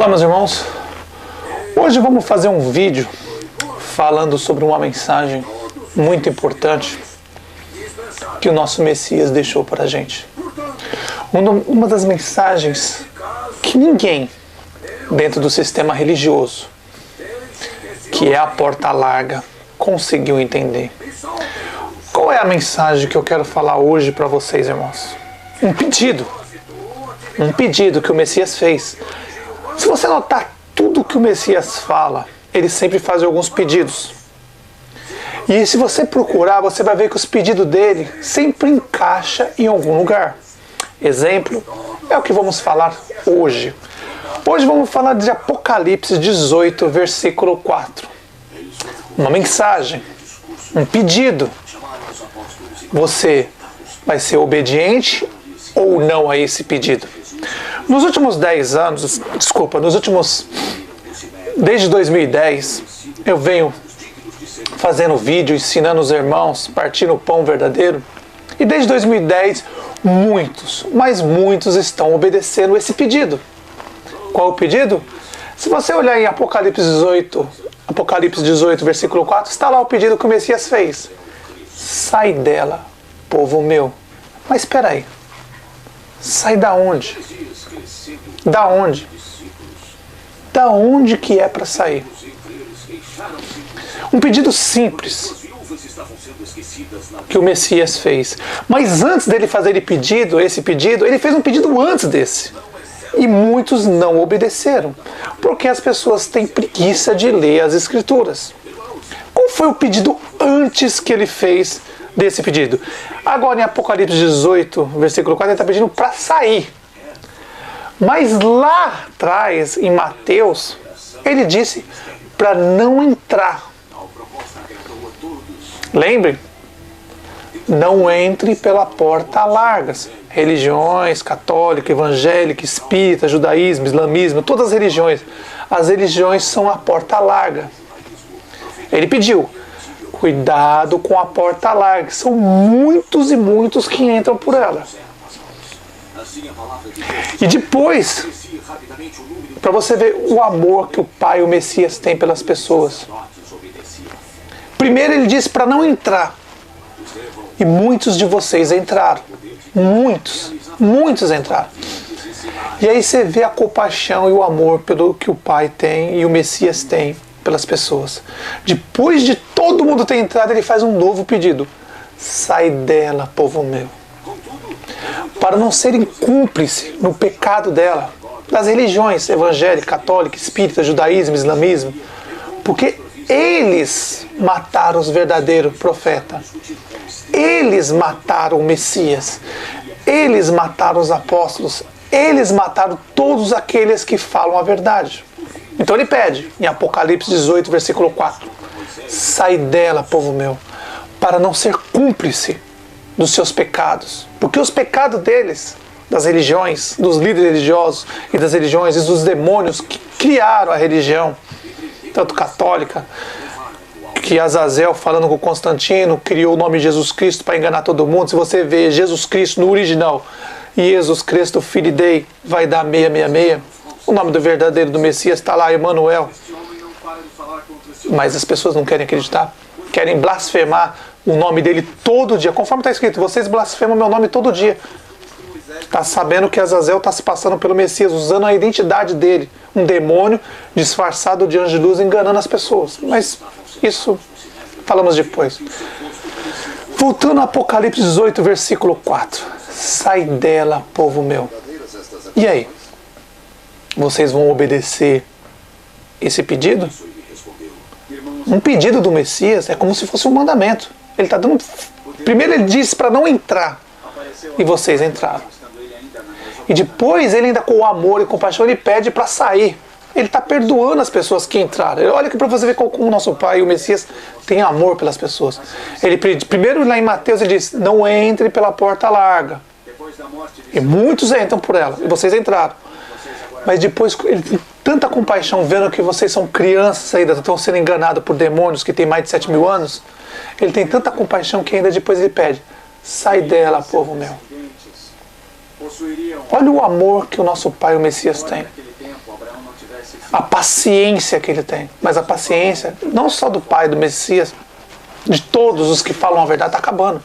Olá, meus irmãos. Hoje vamos fazer um vídeo falando sobre uma mensagem muito importante que o nosso Messias deixou para a gente. Uma das mensagens que ninguém dentro do sistema religioso, que é a porta larga, conseguiu entender. Qual é a mensagem que eu quero falar hoje para vocês, irmãos? Um pedido que o Messias fez. Se você notar tudo que o Messias fala, ele sempre faz alguns pedidos. E se você procurar, você vai ver que os pedidos dele sempre encaixam em algum lugar. Exemplo é o que vamos falar hoje. Hoje vamos falar de Apocalipse 18, versículo 4. Uma mensagem, um pedido. Você vai ser obediente ou não a esse pedido? Nos últimos 10 anos, desde 2010, eu venho fazendo vídeo, ensinando os irmãos, partindo o pão verdadeiro. E desde 2010, muitos estão obedecendo esse pedido. Qual o pedido? Se você olhar em Apocalipse 18, versículo 4, está lá o pedido que o Messias fez. Sai dela, povo meu. Mas espera aí. Sai da onde? Da onde? Da onde que é para sair? Um pedido simples que o Messias fez. Mas antes dele fazer esse pedido, ele fez um pedido antes desse. E muitos não obedeceram, porque as pessoas têm preguiça de ler as Escrituras. Qual foi o pedido antes que ele fez desse pedido? Agora em Apocalipse 18, versículo 4, ele está pedindo para sair. Mas lá atrás, em Mateus, ele disse para não entrar. Lembre, não entre pela porta larga. Religiões, católica, evangélica, espírita, judaísmo, islamismo, todas as religiões são a porta larga. Ele pediu, cuidado com a porta larga, são muitos e muitos que entram por ela. E depois, para você ver o amor que o Pai, o Messias, tem pelas pessoas. Primeiro ele disse para não entrar. E muitos de vocês entraram. Muitos entraram. E aí você vê a compaixão e o amor pelo que o Pai tem e o Messias tem pelas pessoas. Depois de todo mundo ter entrado, ele faz um novo pedido. Sai dela, povo meu. Para não serem cúmplices no pecado dela, das religiões evangélica, católica, espírita, judaísmo, islamismo, porque eles mataram os verdadeiros profetas, eles mataram o Messias, eles mataram os apóstolos, eles mataram todos aqueles que falam a verdade. Então ele pede, em Apocalipse 18, versículo 4, sai dela, povo meu, para não ser cúmplice dos seus pecados. Porque os pecados deles, das religiões, dos líderes religiosos e das religiões e dos demônios que criaram a religião, tanto católica, que Azazel, falando com Constantino, criou o nome de Jesus Cristo para enganar todo mundo. Se você vê Jesus Cristo no original, Jesus Cristo, filho de Deus, vai dar 666. O nome do verdadeiro do Messias está lá, Emanuel. Mas as pessoas não querem acreditar, querem blasfemar o nome dele todo dia, conforme está escrito, vocês blasfemam meu nome todo dia. Está sabendo que Azazel está se passando pelo Messias, usando a identidade dele, um demônio disfarçado de anjo de luz, enganando as pessoas. Mas isso falamos depois. Voltando a Apocalipse 18, versículo 4. Sai dela, povo meu. E aí? Vocês vão obedecer esse pedido? Um pedido do Messias é como se fosse um mandamento. Ele está dando. Primeiro ele disse para não entrar. E vocês entraram. E depois ele ainda com amor e compaixão ele pede para sair. Ele está perdoando as pessoas que entraram. Olha aqui para você ver como o nosso Pai, o Messias, tem amor pelas pessoas. Ele primeiro lá em Mateus ele diz, não entre pela porta larga. E muitos entram por ela. E vocês entraram. Mas depois ele tem tanta compaixão vendo que vocês são crianças ainda, estão sendo enganados por demônios que têm mais de 7.000 anos. Ele tem tanta compaixão que ainda depois ele pede, sai dela, povo meu. Olha o amor que o nosso Pai, o Messias, tem. A paciência que ele tem. Mas a paciência, não só do Pai, do Messias, de todos os que falam a verdade, está acabando.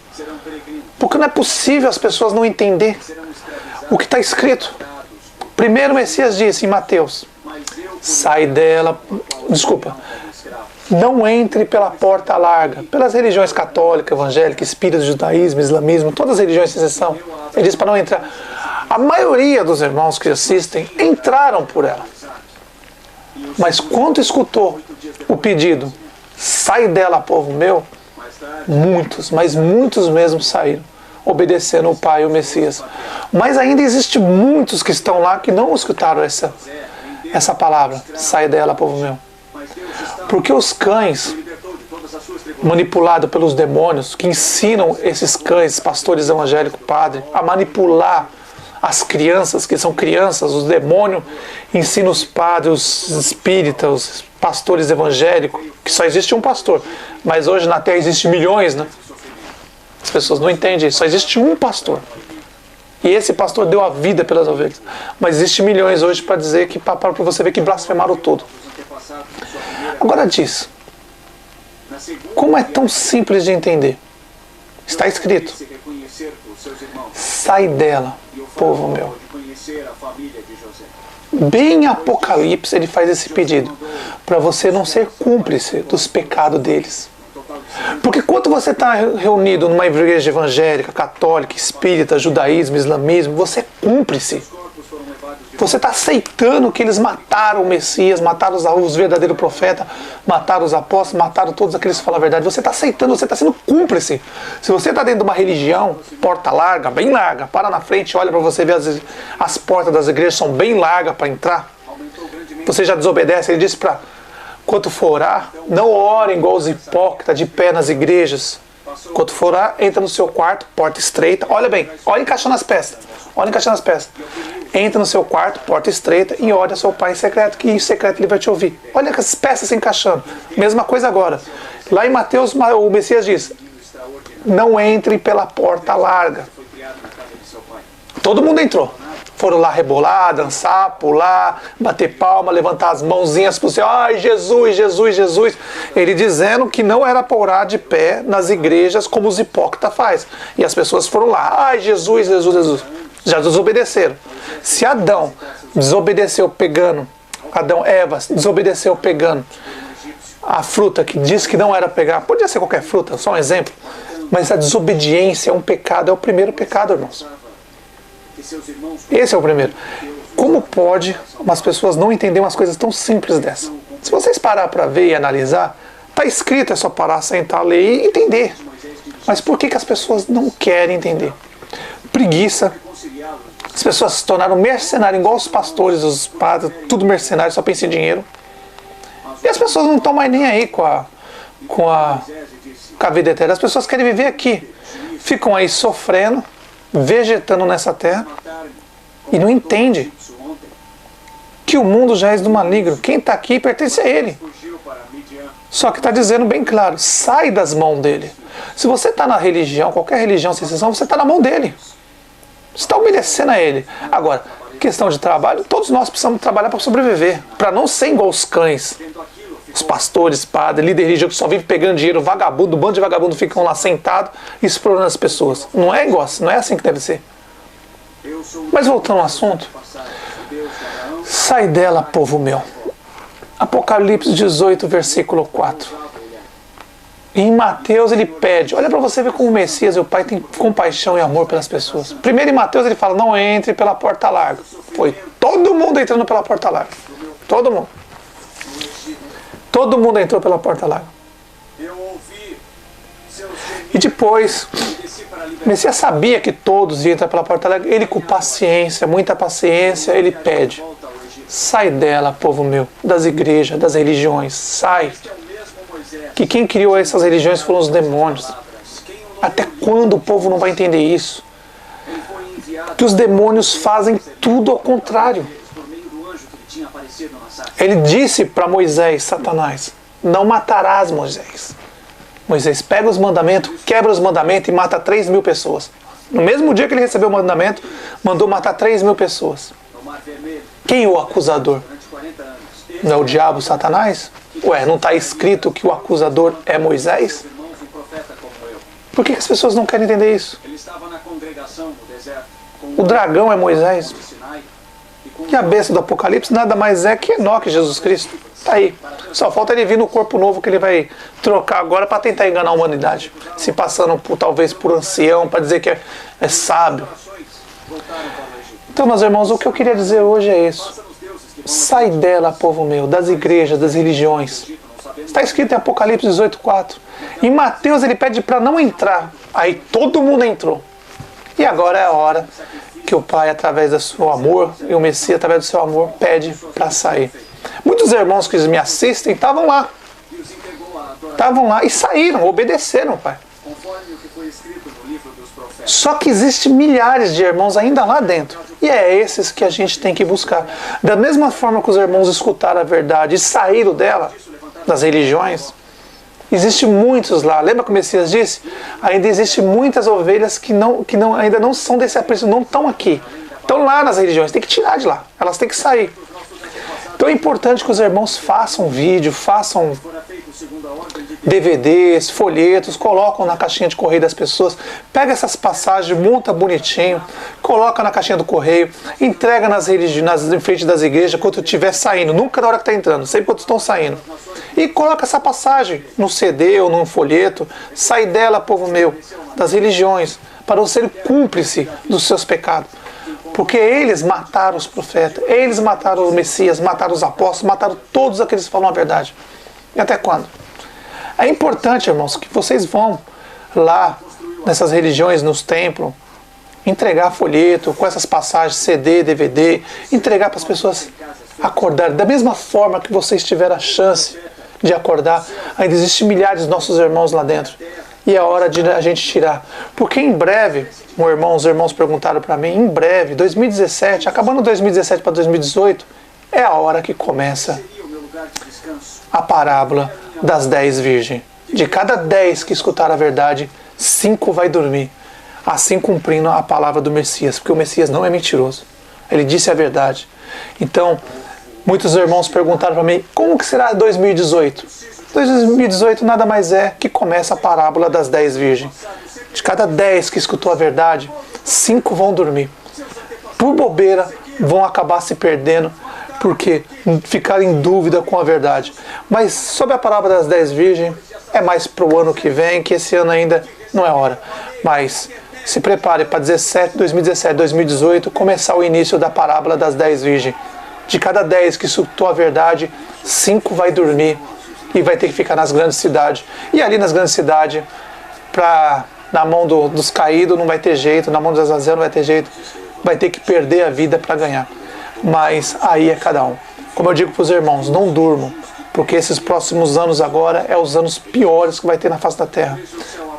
Porque não é possível as pessoas não entender o que está escrito. Primeiro o Messias disse em Mateus, sai dela, desculpa, não entre pela porta larga, pelas religiões católica, evangélica, espírita, judaísmo, islamismo, todas as religiões de exceção. Ele disse para não entrar. A maioria dos irmãos que assistem entraram por ela. Mas quando escutou o pedido, sai dela, povo meu, muitos, mas muitos mesmo saíram, obedecendo o Pai e o Messias. Mas ainda existe muitos que estão lá que não escutaram essa palavra, sai dela, povo meu. Porque os cães, manipulados pelos demônios, que ensinam esses cães, pastores evangélicos, padres, a manipular as crianças, que são crianças, os demônios ensinam os padres, os espíritas, os pastores evangélicos, que só existe um pastor, mas hoje na Terra existem milhões, né? As pessoas não entendem isso, só existe um pastor. E esse pastor deu a vida pelas ovelhas. Mas existe milhões hoje para dizer que, para você ver que blasfemaram todo. Agora diz, como é tão simples de entender? Está escrito, sai dela, povo meu. Bem em Apocalipse ele faz esse pedido, para você não ser cúmplice dos pecados deles. Porque quando você está reunido numa igreja evangélica, católica, espírita, judaísmo, islamismo, você é cúmplice. Você está aceitando que eles mataram o Messias, mataram os verdadeiros profetas, mataram os apóstolos, mataram todos aqueles que falam a verdade. Você está aceitando, você está sendo cúmplice. Se você está dentro de uma religião, porta larga, bem larga, para na frente, olha para você ver as portas das igrejas são bem largas para entrar. Você já desobedece, ele disse para... Quando for orar, não ore igual os hipócritas de pé nas igrejas. Quando for orar, entra no seu quarto, porta estreita. Olha bem, olha encaixando as peças. Olha encaixando as peças. Entra no seu quarto, porta estreita, e ore a seu Pai em secreto, que em secreto ele vai te ouvir. Olha as peças se encaixando. Mesma coisa agora. Lá em Mateus, o Messias diz, não entre pela porta larga. Todo mundo entrou. Foram lá rebolar, dançar, pular, bater palma, levantar as mãozinhas para o céu. Ai, Jesus, Jesus, Jesus. Ele dizendo que não era para orar de pé nas igrejas como os hipócritas fazem. E as pessoas foram lá. Ai, Jesus, Jesus, Jesus. Já desobedeceram. Se Adão desobedeceu pegando, Eva desobedeceu pegando a fruta que disse que não era pegar, podia ser qualquer fruta, só um exemplo. Mas a desobediência é um pecado, é o primeiro pecado, irmãos. Esse é o primeiro. Como pode umas pessoas não entenderem umas coisas tão simples dessa? Se vocês parar para ver e analisar, está escrito, é só parar, sentar, ler e entender. Mas por que as pessoas não querem entender? Preguiça. As pessoas se tornaram mercenários, igual os pastores, os padres, tudo mercenário, só pensa em dinheiro. E as pessoas não estão mais nem aí com a vida eterna. As pessoas querem viver aqui. Ficam aí sofrendo, vegetando nessa terra e não entende que o mundo já é do maligno. Quem está aqui pertence a ele. Só que está dizendo bem claro, sai das mãos dele. Se você está na religião, qualquer religião sem exceção, você está na mão dele. Você está obedecendo a ele. Agora, questão de trabalho, todos nós precisamos trabalhar para sobreviver, para não ser igual os cães. Os pastores, padres, líder religioso que só vive pegando dinheiro, vagabundo, um bando de vagabundo ficam lá sentados explorando as pessoas. Não é igual, não é assim que deve ser. Mas voltando ao assunto, sai dela, povo meu. Apocalipse 18, versículo 4. E em Mateus ele pede, olha para você ver como o Messias e o Pai têm compaixão e amor pelas pessoas. Primeiro em Mateus ele fala, não entre pela porta larga. Foi todo mundo entrando pela porta larga. Todo mundo. Todo mundo entrou pela porta larga. E depois, o Messias sabia que todos iam entrar pela porta larga. Ele com paciência, muita paciência, ele pede. Sai dela, povo meu, das igrejas, das religiões, sai. Que quem criou essas religiões foram os demônios. Até quando o povo não vai entender isso? Que os demônios fazem tudo ao contrário. Ele disse para Moisés, Satanás, não matarás Moisés. Moisés pega os mandamentos, quebra os mandamentos e mata 3.000 pessoas. No mesmo dia que ele recebeu o mandamento, mandou matar 3.000 pessoas. Quem é o acusador? Não é o diabo, Satanás? Ué, não está escrito que o acusador é Moisés? Por que as pessoas não querem entender isso? O dragão é Moisés. E a besta do Apocalipse nada mais é que Enoque, Jesus Cristo. Está aí. Só falta ele vir no corpo novo que ele vai trocar agora para tentar enganar a humanidade. Se passando talvez por ancião, para dizer que é sábio. Então, meus irmãos, o que eu queria dizer hoje é isso. Sai dela, povo meu, das igrejas, das religiões. Está escrito em Apocalipse 18:4. Em Mateus ele pede para não entrar. Aí todo mundo entrou. E agora é a hora que o Pai, através do seu amor, e o Messias, através do seu amor, pede para sair. Muitos irmãos que me assistem estavam lá. Estavam lá e saíram, obedeceram, Pai. Só que existem milhares de irmãos ainda lá dentro. E é esses que a gente tem que buscar. Da mesma forma que os irmãos escutaram a verdade e saíram dela, das religiões, existem muitos lá. Lembra que o Messias disse? Ainda existem muitas ovelhas que ainda não são desse apreço, não estão aqui. Estão lá nas religiões, tem que tirar de lá. Elas têm que sair. Então é importante que os irmãos façam vídeo, façam DVDs, folhetos, colocam na caixinha de correio das pessoas, pega essas passagens, monta bonitinho, coloca na caixinha do correio, entrega em frente das igrejas quando estiver saindo, nunca na hora que está entrando, sempre quando estão saindo. E coloca essa passagem no CD ou num folheto, sai dela, povo meu, das religiões, para não ser cúmplice dos seus pecados. Porque eles mataram os profetas, eles mataram o Messias, mataram os apóstolos, mataram todos aqueles que falam a verdade. E até quando? É importante, irmãos, que vocês vão lá nessas religiões, nos templos, entregar folheto com essas passagens, CD, DVD, entregar para as pessoas acordarem. Da mesma forma que vocês tiveram a chance de acordar, ainda existem milhares de nossos irmãos lá dentro. E é hora de a gente tirar. Porque em breve, os irmãos perguntaram para mim, em breve, 2017, acabando 2017 para 2018, é a hora que começa a parábola das 10 virgens. De cada 10 que escutaram a verdade, 5 vai dormir. Assim cumprindo a palavra do Messias. Porque o Messias não é mentiroso. Ele disse a verdade. Então, muitos irmãos perguntaram para mim, como que será 2018? 2018 nada mais é que começa a parábola das 10 virgens. De cada 10 que escutou a verdade, 5 vão dormir. Por bobeira, vão acabar se perdendo, porque ficaram em dúvida com a verdade. Mas sobre a parábola das 10 virgens, é mais para o ano que vem, que esse ano ainda não é hora. Mas se prepare para 2017, 2018, começar o início da parábola das 10 virgens. De cada 10 que escutou a verdade, 5 vai dormir. E vai ter que ficar nas grandes cidades. E ali nas grandes cidades, na mão dos caídos não vai ter jeito, na mão dos Azazel não vai ter jeito. Vai ter que perder a vida para ganhar. Mas aí é cada um. Como eu digo para os irmãos, não durmam. Porque esses próximos anos agora é os anos piores que vai ter na face da terra.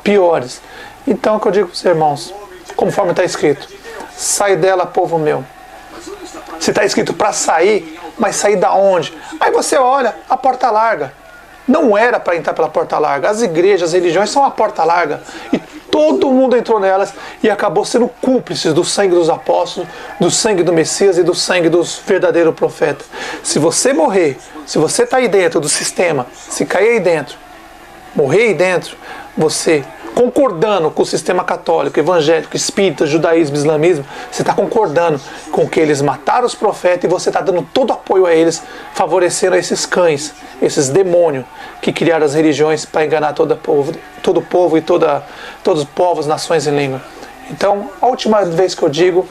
Piores. Então é o que eu digo para os irmãos, conforme está escrito. Sai dela, povo meu. Se está escrito para sair, mas sair da onde? Aí você olha, a porta larga. Não era para entrar pela porta larga. As igrejas, as religiões são a porta larga. E todo mundo entrou nelas e acabou sendo cúmplices do sangue dos apóstolos, do sangue do Messias e do sangue dos verdadeiros profetas. Se você morrer, se você está aí dentro do sistema, se cair aí dentro, morrer aí dentro, você concordando com o sistema católico, evangélico, espírita, judaísmo, islamismo, você está concordando com que eles mataram os profetas e você está dando todo apoio a eles, favorecendo esses cães, esses demônios que criaram as religiões para enganar todo o povo e todos os povos, nações e línguas. Então, a última vez que eu digo,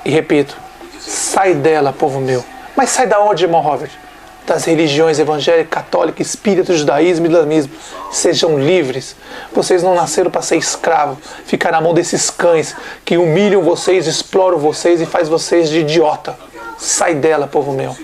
e repito, sai dela, povo meu. Mas sai da onde, irmão Robert? Das religiões evangélica, católica, espírita, judaísmo e islamismo. Sejam livres. Vocês não nasceram para ser escravos, ficar na mão desses cães que humilham vocês, exploram vocês e faz vocês de idiota. Sai dela, povo meu.